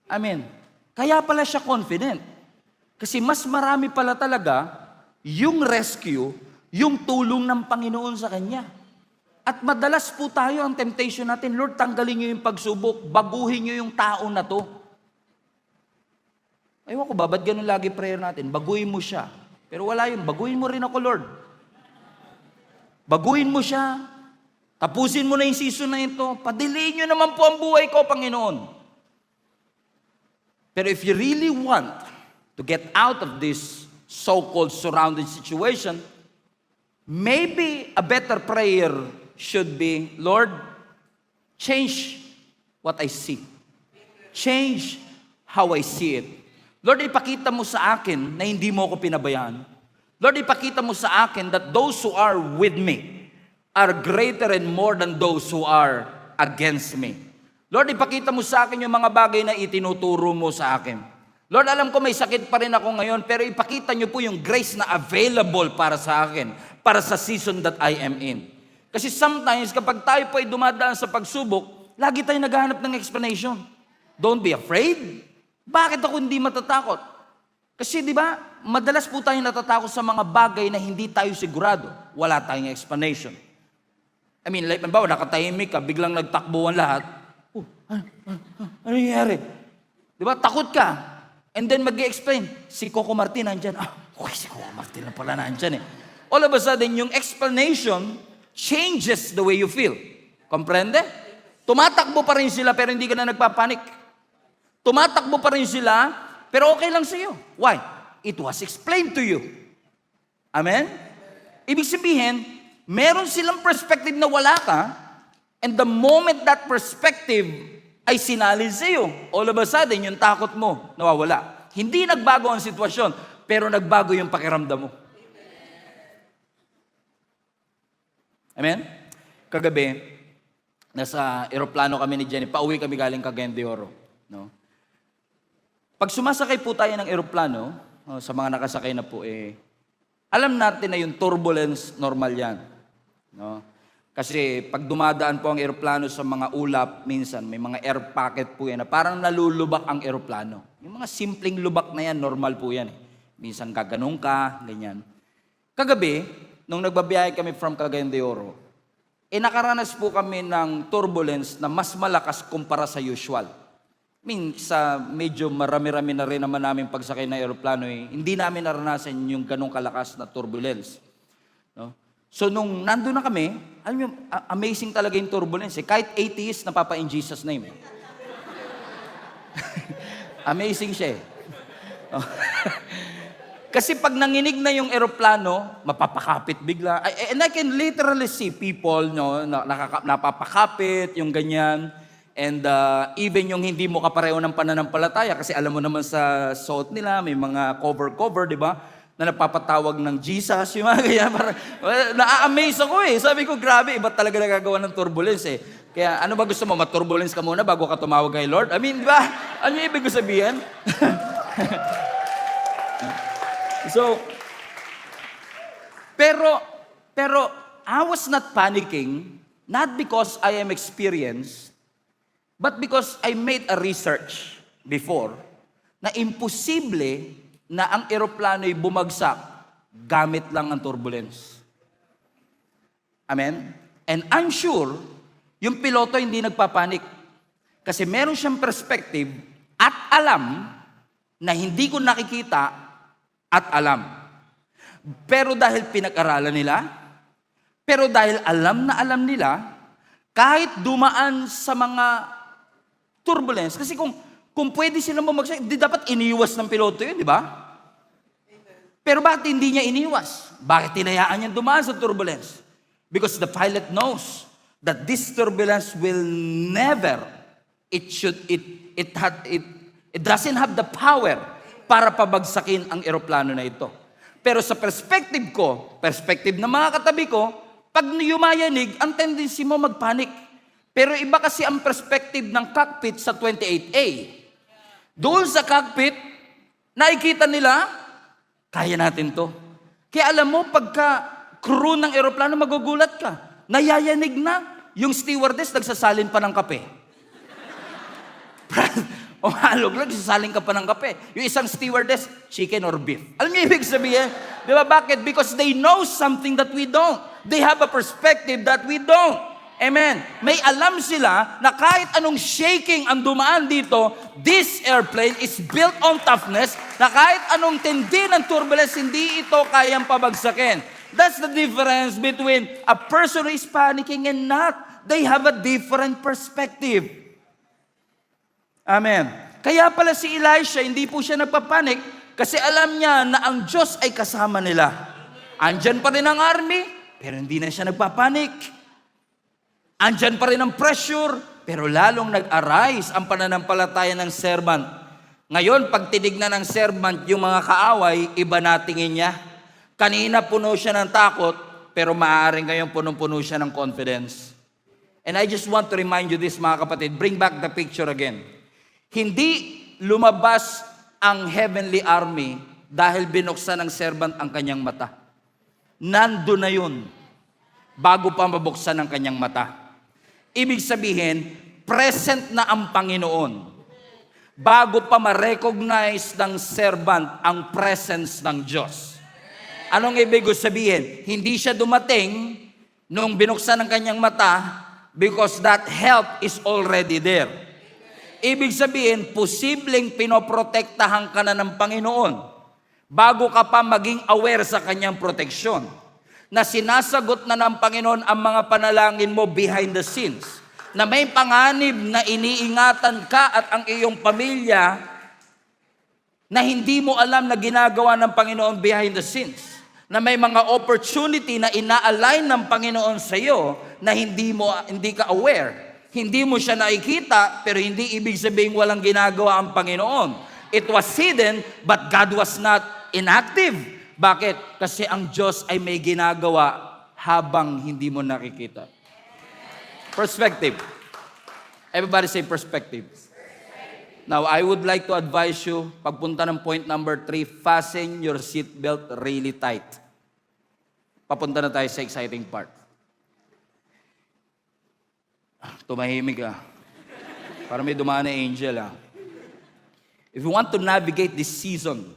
Amen. Kaya pala siya confident. Kasi mas marami pala talaga yung rescue, yung tulong ng Panginoon sa kanya. At madalas po tayo ang temptation natin, Lord, tanggalin niyo yung pagsubok, baguhin niyo yung tao na to. Aywan ko ba, ba't ganun lagi prayer natin? Baguhin mo siya. Pero wala yun, baguhin mo rin ako, Lord. Baguhin mo siya. Tapusin mo na yung season na ito. Padilay nyo naman po ang buhay ko, Panginoon. Pero if you really want to get out of this so-called surrounded situation, maybe a better prayer should be, Lord, change what I see. Change how I see it. Lord, ipakita mo sa akin na hindi mo ako pinabayaan. Lord, ipakita mo sa akin that those who are with me are greater and more than those who are against me. Lord, ipakita mo sa akin yung mga bagay na itinuturo mo sa akin. Lord, alam ko may sakit pa rin ako ngayon, pero ipakita niyo po yung grace na available para sa akin, para sa season that I am in. Kasi sometimes, kapag tayo po ay dumadaan sa pagsubok, lagi tayo naghahanap ng explanation. Don't be afraid. Bakit ako hindi matatakot? Kasi di ba, madalas po tayo natatakot sa mga bagay na hindi tayo sigurado. Wala tayong explanation. I mean, like, bawa, nakatahimik ka, biglang nagtakbuhan lahat. Ano nangyari? Di ba, takot ka. And then mag-i-explain, si Coco Martin nandyan. Si Coco Martin na pala nandyan eh. All of a sudden, yung explanation changes the way you feel. Comprende? Tumatakbo pa rin sila pero hindi ka na nagpapanik. Tumatakbo pa rin sila, pero okay lang sa iyo. Why? It was explained to you. Amen? Ibig sabihin, meron silang perspective na wala ka, and the moment that perspective ay sinalin sa iyo, all of a sudden, yung takot mo, nawawala. Hindi nagbago ang sitwasyon, pero nagbago yung pakiramdam mo. Amen? Kagabi, nasa eroplano kami ni Jenny, pauwi kami galing Cagayan de Oro. No? Pag sumasakay po tayo ng eroplano, sa mga nakasakay na po, alam natin na yung turbulence, normal yan. No? Kasi pag dumadaan po ang eroplano sa mga ulap, minsan may mga air pocket po yan na parang nalulubak ang eroplano. Yung mga simpleng lubak na yan, normal po yan. Minsan gaganong ka, ganyan. Kagabi, nung nagbabiyahe kami from Cagayan de Oro, nakaranas po kami ng turbulence na mas malakas kumpara sa usual. Sa medyo marami-rami na rin naman namin pagsakay ng aeroplano, hindi namin naranasan yung ganong kalakas na turbulence. No? So nung nandun na kami, alam niyo, amazing talaga yung turbulence. Kahit atheist, napapa in Jesus name. Amazing siya eh. Kasi pag nanginig na yung eroplano, mapapakapit bigla. And I can literally see people, no, napapakapit, yung ganyan. And even yung hindi mo kapareho ng pananampalataya, kasi alam mo naman sa suot nila, may mga cover, di ba? Na napapatawag ng Jesus, yung mga ganyan. Na-amaze ako eh. Sabi ko, grabe, iba talaga nagagawa ng turbulence eh. Kaya ano ba gusto mo, maturbulence ka muna bago ka tumawag kay Lord? I mean, di ba? Ano yung ibig ko sabihin? So, pero I was not panicking, not because I am experienced, but because I made a research before na imposible na ang eroplano'y bumagsak gamit lang ang turbulence. Amen? And I'm sure, yung piloto hindi nagpapanik kasi meron siyang perspective at alam na hindi ko nakikita at alam. Pero dahil pinag-aralan nila, pero dahil alam na alam nila, kahit dumaan sa mga turbulence, kasi kung pwede silang bumagsak, di dapat iniwas ng piloto yun, di ba? Pero bakit hindi niya iniwas? Bakit tinayaan niya dumaan sa turbulence? Because the pilot knows that this turbulence will never, it doesn't have the power para pabagsakin ang eroplano na ito. Pero sa perspective ko, perspective ng mga katabi ko, pag yumayanig, ang tendency mo magpanik. Pero iba kasi ang perspective ng cockpit sa 28A. Doon sa cockpit, nakikita nila, kaya natin to. Kaya alam mo, pagka crew ng eroplano, magugulat ka. Nayayanig na, yung stewardess nagsasalin pa ng kape. O halog lang, sasaling ka pa ng kape. Yung isang stewardess, chicken or beef. Alam niyo ibig sabihin? Di ba bakit? Because they know something that we don't. They have a perspective that we don't. Amen. May alam sila na kahit anong shaking ang dumaan dito, this airplane is built on toughness, na kahit anong tindi ng turbulence, hindi ito kayang pabagsakin. That's the difference between a person who is panicking and not. They have a different perspective. Amen. Kaya pala si Elisha, hindi po siya nagpapanik kasi alam niya na ang Diyos ay kasama nila. Andyan pa rin ang army, pero hindi na siya nagpapanik. Andyan pa rin ang pressure, pero lalong nag-arise ang pananampalataya ng servant. Ngayon, pag tinignan ng servant yung mga kaaway, iba na tingin niya. Kanina puno siya ng takot, pero maaaring ngayon punong-puno siya ng confidence. And I just want to remind you this, mga kapatid, bring back the picture again. Hindi lumabas ang heavenly army dahil binuksan ng servant ang kanyang mata. Nandun na yun bago pa mabuksan ang kanyang mata. Ibig sabihin, present na ang Panginoon bago pa ma-recognize ng servant ang presence ng Diyos. Anong ibig sabihin? Hindi siya dumating nung binuksan ang kanyang mata because that help is already there. Ibig sabihin, posibleng pinoprotektahan ka na ng Panginoon bago ka pa maging aware sa kanyang proteksyon. Na sinasagot na ng Panginoon ang mga panalangin mo behind the scenes. na may panganib na iniingatan ka at ang iyong pamilya na hindi mo alam na ginagawa ng Panginoon behind the scenes. Na may mga opportunity na ina-align ng Panginoon sa iyo na hindi ka aware. Hindi mo siya nakikita, pero hindi ibig sabihin walang ginagawa ang Panginoon. It was hidden, but God was not inactive. Bakit? Kasi ang Diyos ay may ginagawa habang hindi mo nakikita. Perspective. Everybody say perspective. Now, I would like to advise you, pagpunta ng point number 3, fasten your seatbelt really tight. Papunta na tayo sa exciting part. Tumahimik ah. Para may dumaan na angel ah. If you want to navigate this season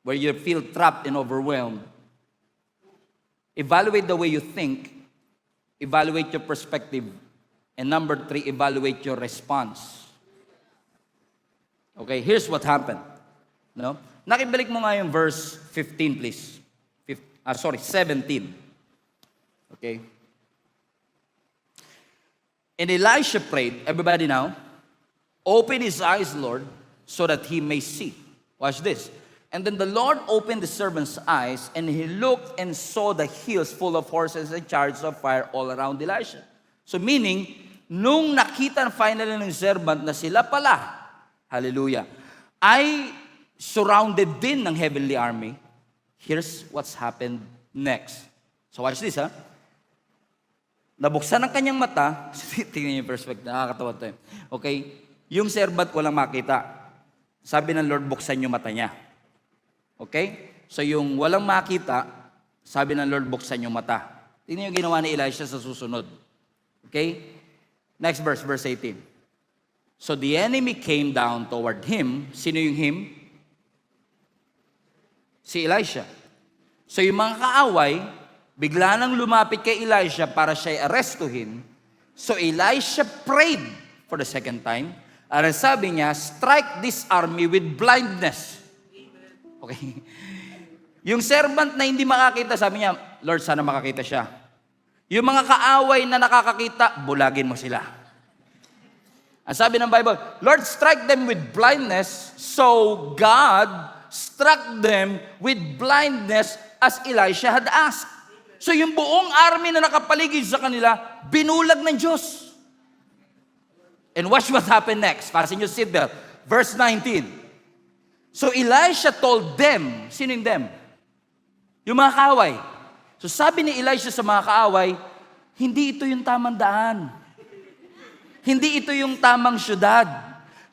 where you feel trapped and overwhelmed, evaluate the way you think, evaluate your perspective, and number 3, evaluate your response. Okay, here's what happened. No? Nakibalik mo nga yung verse 15, please. 17. Okay. And Elisha prayed, everybody now, open his eyes, Lord, so that he may see. Watch this. And then the Lord opened the servant's eyes, and he looked and saw the hills full of horses and chariots of fire all around Elisha. So meaning, nung nakita finally ng servant na sila pala, hallelujah, ay surrounded din ng heavenly army, here's what's happened next. So watch this, ha? Nabuksan ang kanyang mata. Tingnan niyo yung perspective. Nakakatawa ito. Okay? Yung servant walang makita. Sabi ng Lord, buksan yung mata niya. Okay? So yung walang makita, sabi ng Lord, buksan yung mata. Tingnan yung ginawa ni Elisha sa susunod. Okay? Next verse, verse 18. So the enemy came down toward him. Sino yung him? Si Elisha. So yung mga kaaway, bigla nang lumapit kay Elisha para siya arestuhin. So Elisha prayed for the second time. At sabi niya, strike this army with blindness. Okay. Yung servant na hindi makakita, sabi niya, Lord, sana makakita siya. Yung mga kaaway na nakakakita, bulagin mo sila. Ang sabi ng Bible, Lord, strike them with blindness. So God struck them with blindness as Elisha had asked. So yung buong army na nakapaligid sa kanila, binulag ng Diyos. And watch what happened next. Fasten your seatbelt. Verse 19. So Elisha told them, sino yung them? Yung mga kaaway. So sabi ni Elisha sa mga kaaway, hindi ito yung tamang daan. Hindi ito yung tamang syudad.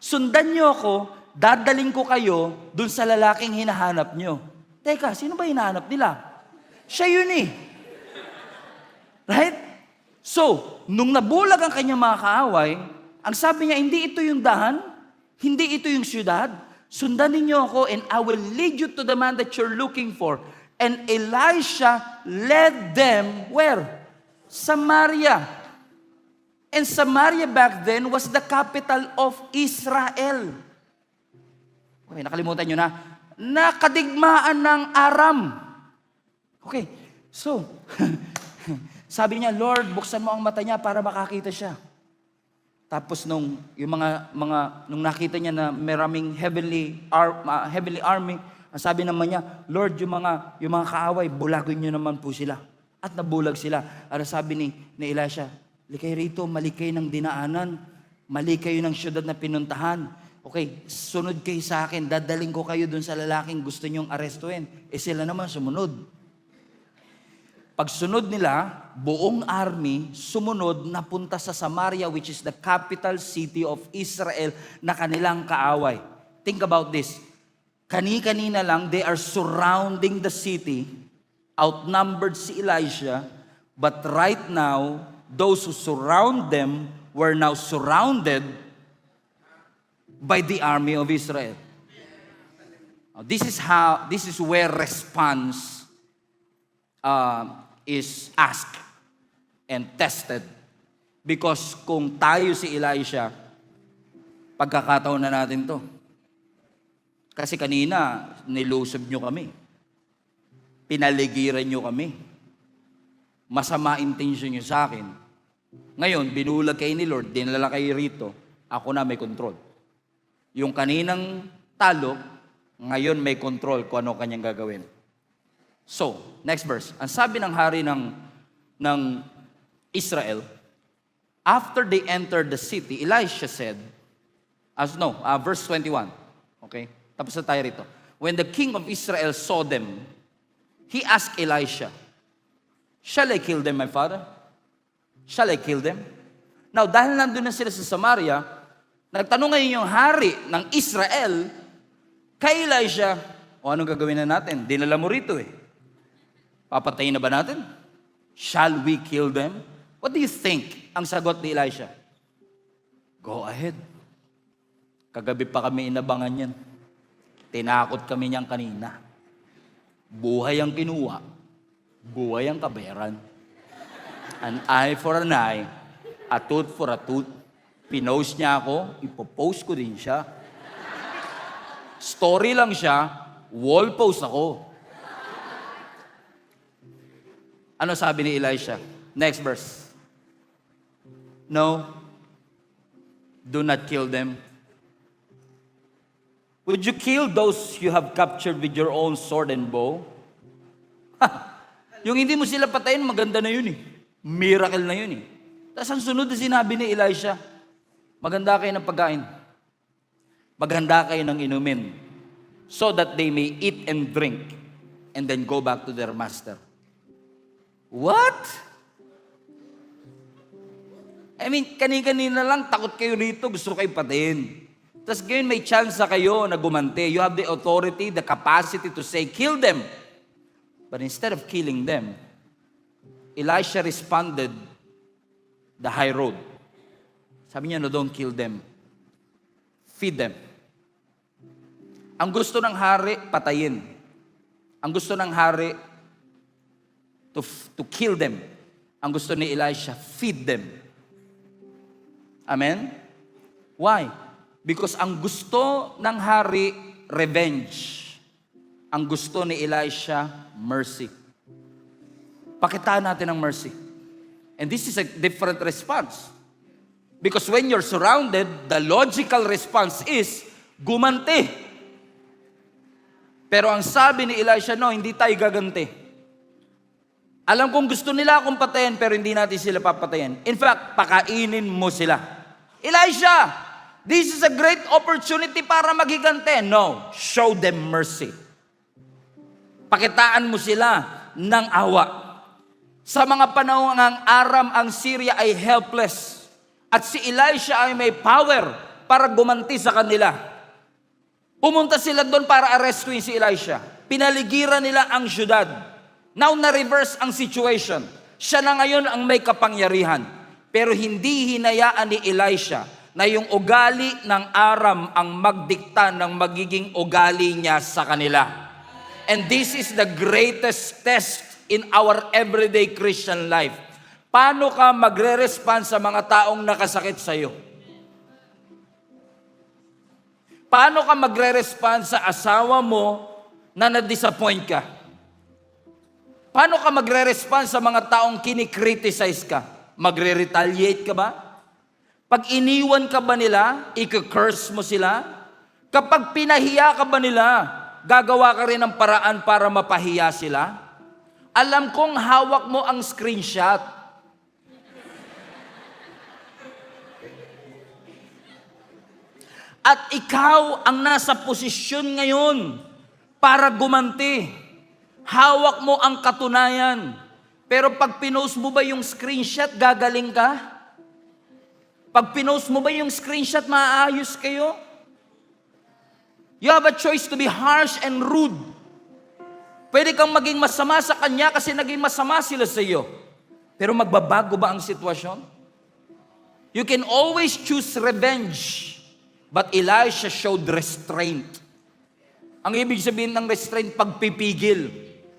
Sundan niyo ako, dadaling ko kayo dun sa lalaking hinahanap niyo. Teka, sino ba hinahanap nila? Siya yun eh. Right? So, nung nabulag ang kanyang mga kaaway, ang sabi niya, hindi ito yung dahan, hindi ito yung syudad, sundan ninyo ako and I will lead you to the man that you're looking for. And Elisha led them, where? Samaria. And Samaria back then was the capital of Israel. Okay, nakalimutan nyo na. Nakadigmaan ng Aram. Okay, so, sabi niya, Lord, buksan mo ang mata niya para makakita siya. Tapos nung nakita niya na maraming heavenly army, ang sabi naman niya, Lord, yung mga kaaway, bulagin niyo naman po sila. At nabulag sila. At sabi ni Elisha, likay rito, malikay ng dinaanan, malikay ng syudad na pinuntahan. Okay, sunod kayo sa akin, dadaling ko kayo dun sa lalaking gusto niyong arestuhin. Sila naman sumunod. Pagsunod nila, buong army sumunod na punta sa Samaria, which is the capital city of Israel, na kanilang kaaway. Think about this. Kani-kanina lang, they are surrounding the city. Outnumbered si Elisha, but right now, those who surround them were now surrounded by the army of Israel. Now, this is where response is asked and tested. Because kung tayo si Elisha, pagkakataon na natin to. Kasi kanina, nilusob nyo kami. Pinaligiran nyo kami. Masama intention nyo sa akin. Ngayon, binulag kayo ni Lord, dinala kayo rito, ako na may control. Yung kaninang talo, ngayon may control kung ano kanyang gagawin. So, next verse. Ang sabi ng hari ng Israel, after they entered the city, Elisha said, verse 21. Okay? Tapos na tayo rito. When the king of Israel saw them, he asked Elisha, shall I kill them, my father? Shall I kill them? Now, dahil nandun na sila sa Samaria, nagtanong ngayon yung hari ng Israel kay Elisha, anong gagawin na natin? Dinala mo rito eh. Papatayin na ba natin? Shall we kill them? What do you think? Ang sagot ni Elisha, go ahead. Kagabi pa kami inabangan yan. Tinakot kami niyan kanina. Buhay ang kinuha. Buhay ang kabayaran. An eye for an eye, a tooth for a tooth. Pinost niya ako, ipopost ko din siya. Story lang siya, wall post ako. Ano sabi ni Elisha? Next verse. No, do not kill them. Would you kill those you have captured with your own sword and bow? Yung hindi mo sila patayin, maganda na yun eh. Miracle na yun eh. Tapos ang sunod na sinabi ni Elisha, maganda kayo ng pagkain. Maganda kayo ng inumin. So that they may eat and drink and then go back to their master. What? I mean, kanina lang, takot kayo rito, gusto kayo patayin. Tapos ngayon may chance kayo na gumante. You have the authority, the capacity to say, kill them. But instead of killing them, Elisha responded the high road. Sabi niya, no, don't kill them. Feed them. Ang gusto ng hari, patayin. Ang gusto ng hari, to kill them. Ang gusto ni Elisha, feed them. Amen? Why? Because ang gusto ng hari, revenge. Ang gusto ni Elisha, mercy. Pakitaan natin ang mercy. And this is a different response. Because when you're surrounded, the logical response is, gumanti. Pero ang sabi ni Elisha, no, hindi tayo gaganti. Alam kong gusto nila akong patayin, pero hindi natin sila papatayin. In fact, pakainin mo sila. Elisha, this is a great opportunity para magigante. No, show them mercy. Pakitaan mo sila ng awa. Sa mga panahon ng Aram, ang Syria ay helpless. At si Elisha ay may power para gumanti sa kanila. Pumunta sila doon para arrestuin si Elisha. Pinaligiran nila ang syudad. Now na-reverse ang situation. Siya na ngayon ang may kapangyarihan. Pero hindi hinayaan ni Elisha na yung ugali ng Aram ang magdikta ng magiging ugali niya sa kanila. And this is the greatest test in our everyday Christian life. Paano ka magre-respond sa mga taong nakasakit sa iyo? Paano ka magre-respond sa asawa mo na na-disappoint ka? Paano ka magre-respond sa mga taong kinikriticize ka? Magre-retaliate ka ba? Pag iniwan ka ba nila, i-curse mo sila? Kapag pinahiya ka ba nila, gagawa ka rin ng paraan para mapahiya sila? Alam kong hawak mo ang screenshot. At ikaw ang nasa posisyon ngayon para gumanti. Hawak mo ang katunayan. Pero pag pinost mo ba yung screenshot, gagaling ka? Pag pinost mo ba yung screenshot, maaayos kayo? You have a choice to be harsh and rude. Pwede kang maging masama sa kanya kasi naging masama sila sa iyo. Pero magbabago ba ang sitwasyon? You can always choose revenge. But Elisha showed restraint. Ang ibig sabihin ng restraint, pagpipigil.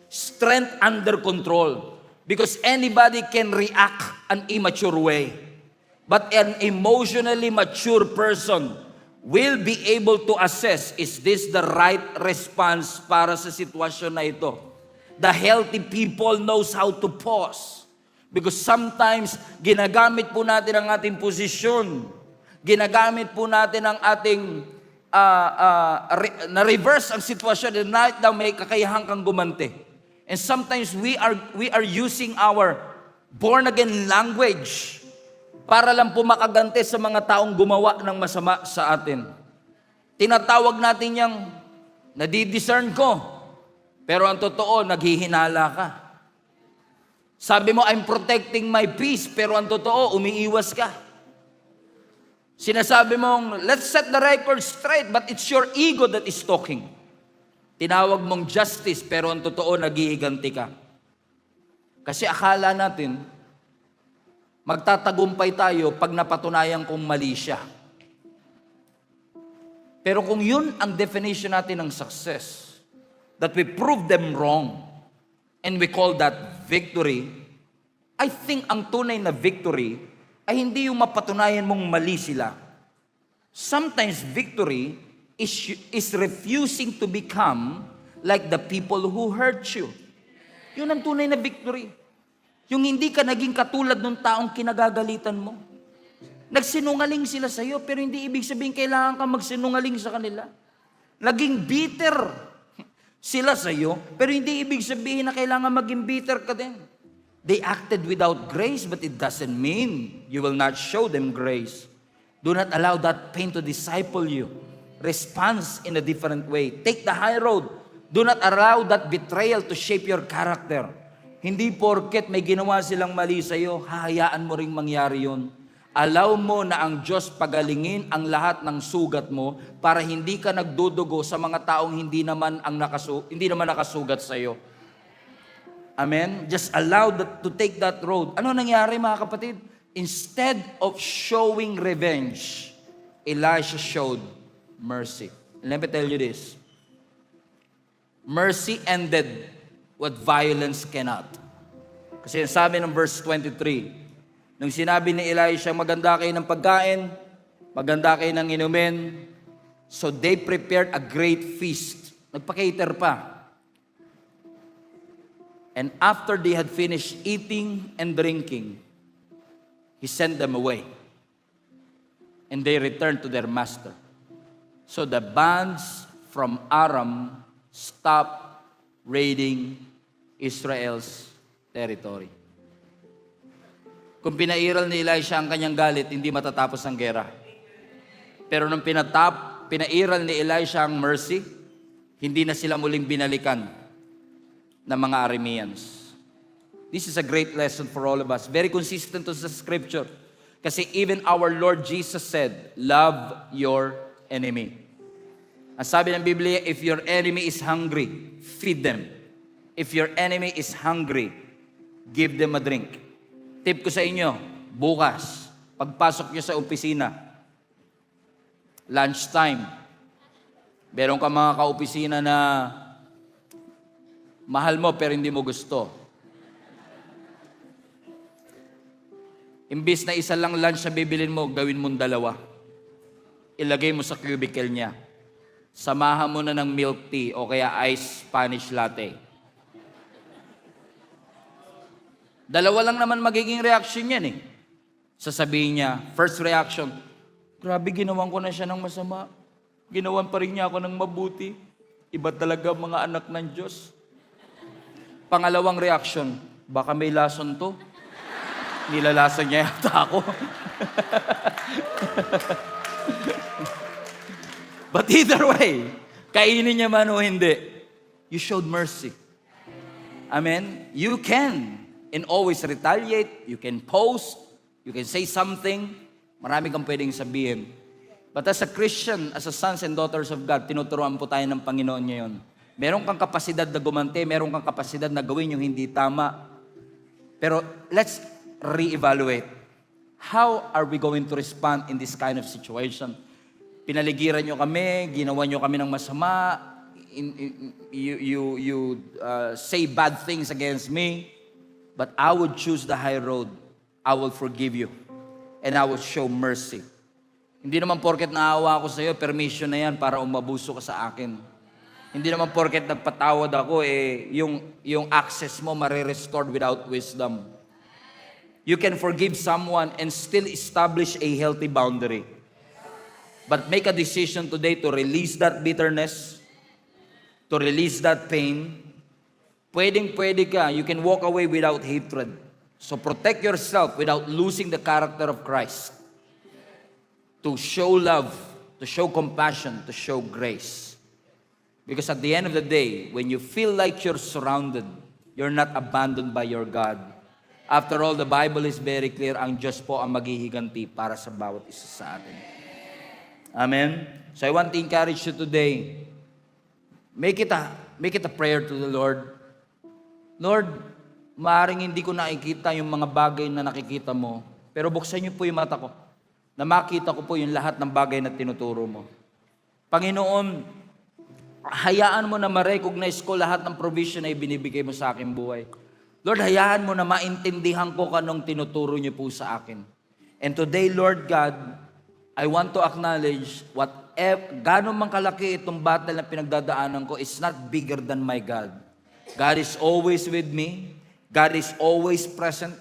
Strength under control. Because anybody can react an immature way. But an emotionally mature person will be able to assess, is this the right response para sa sitwasyon na ito? The healthy people knows how to pause. Because sometimes, ginagamit po natin ang ating posisyon. Ginagamit po natin ang ating, na-reverse ang sitwasyon. And right now, may kakayahan kang gumante. And sometimes, we are using our born-again language para lang po makagante sa mga taong gumawa ng masama sa atin. Tinatawag natin yang, nadidiscern ko. Pero ang totoo, naghihinala ka. Sabi mo, I'm protecting my peace, pero ang totoo, umiiwas ka. Sinasabi mong, let's set the record straight, but it's your ego that is talking. Tinawag mong justice, pero ang totoo, naghihiganti ka. Kasi akala natin, magtatagumpay tayo pag napatunayan kong mali siya. Pero kung yun ang definition natin ng success, that we prove them wrong, and we call that victory, I think ang tunay na victory ay hindi yung mapatunayan mong mali sila. Sometimes victory is refusing to become like the people who hurt you. Yun ang tunay na victory. Yung hindi ka naging katulad ng taong kinagagalitan mo. Nagsinungaling sila sa'yo, pero hindi ibig sabihin kailangan ka magsinungaling sa kanila. Naging bitter sila sa'yo, pero hindi ibig sabihin na kailangan maging bitter ka din. They acted without grace, but it doesn't mean you will not show them grace. Do not allow that pain to disciple you. Response in a different way. Take the high road. Do not allow that betrayal to shape your character. Hindi porket may ginawa silang mali sa'yo, hahayaan mo ring mangyari yun. Allow mo na ang Diyos pagalingin ang lahat ng sugat mo para hindi ka nagdudugo sa mga taong hindi naman nakasugat sa iyo. Amen? Just allow to take that road. Ano nangyari mga kapatid? Instead of showing revenge, Elisha showed mercy. And let me tell you this. Mercy ended what violence cannot. Kasi sabi ng verse 23, nung sinabi ni Elisha, maganda kayo ng pagkain, maganda kayo ng inumin, so they prepared a great feast. Nagpa-cater pa. And after they had finished eating and drinking, he sent them away. And they returned to their master. So the bands from Aram stopped raiding Israel's territory. Kung pinairal ni Elisha ang kanyang galit, hindi matatapos ang gera. Pero nung pinairal ni Elisha ang mercy, hindi na sila muling binalikan ng mga Arameans. This is a great lesson for all of us. Very consistent to the scripture. Kasi even our Lord Jesus said, love your enemy. Ang sabi ng Biblia, if your enemy is hungry, feed them. If your enemy is hungry, give them a drink. Tip ko sa inyo, bukas, pagpasok nyo sa opisina, lunchtime, meron ka mga ka-opisina na mahal mo pero hindi mo gusto. Imbis na isa lang lunch na bibilin mo, gawin mong dalawa. Ilagay mo sa cubicle niya. Samahan mo na ng milk tea o kaya iced Spanish latte. Dalawa lang naman magiging reaction yan eh. Sasabihin niya, first reaction, grabe ginawan ko na siya ng masama. Ginawan pa rin niya ako ng mabuti. Iba talaga mga anak ng Diyos. Pangalawang reaction, baka may lason to. Nilalason niya yata ako. But either way, kainin niya man o hindi, you showed mercy. Amen? You can and always retaliate. You can post. You can say something. Marami kang pwedeng sabihin. But as a Christian, as a sons and daughters of God, tinuturuan po tayo ng Panginoon ngayon. Meron kang kapasidad na gumante, meron kang kapasidad na gawin yung hindi tama. Pero let's re-evaluate. How are we going to respond in this kind of situation? Pinaligiran nyo kami, ginawa nyo kami ng masama, you say bad things against me, but I would choose the high road. I will forgive you, and I will show mercy. Hindi naman porket naawa ako sa iyo, permission na yan para umabuso ka sa akin. Hindi naman porket nagpatawad ako, yung access mo marirestored without wisdom. You can forgive someone and still establish a healthy boundary. But make a decision today to release that bitterness, to release that pain. Pwedeng-pwede ka. You can walk away without hatred. So protect yourself without losing the character of Christ. To show love, to show compassion, to show grace. Because at the end of the day, when you feel like you're surrounded, you're not abandoned by your God. After all, the Bible is very clear, ang Diyos po ang maghihiganti para sa bawat isa sa atin. Amen? So I want to encourage you today, make it a prayer to the Lord. Lord, maaaring hindi ko nakikita yung mga bagay na nakikita mo, pero buksan niyo po yung mata ko, na makita ko po yung lahat ng bagay na tinuturo mo. Panginoon, hayaan mo na ma-recognize ko lahat ng provision na ibinibigay mo sa aking buhay. Lord, hayaan mo na maintindihan ko kanong tinuturo niyo po sa akin. And today, Lord God, I want to acknowledge gano'n man kalaki itong battle na pinagdadaanan ko, is not bigger than my God. God is always with me. God is always present.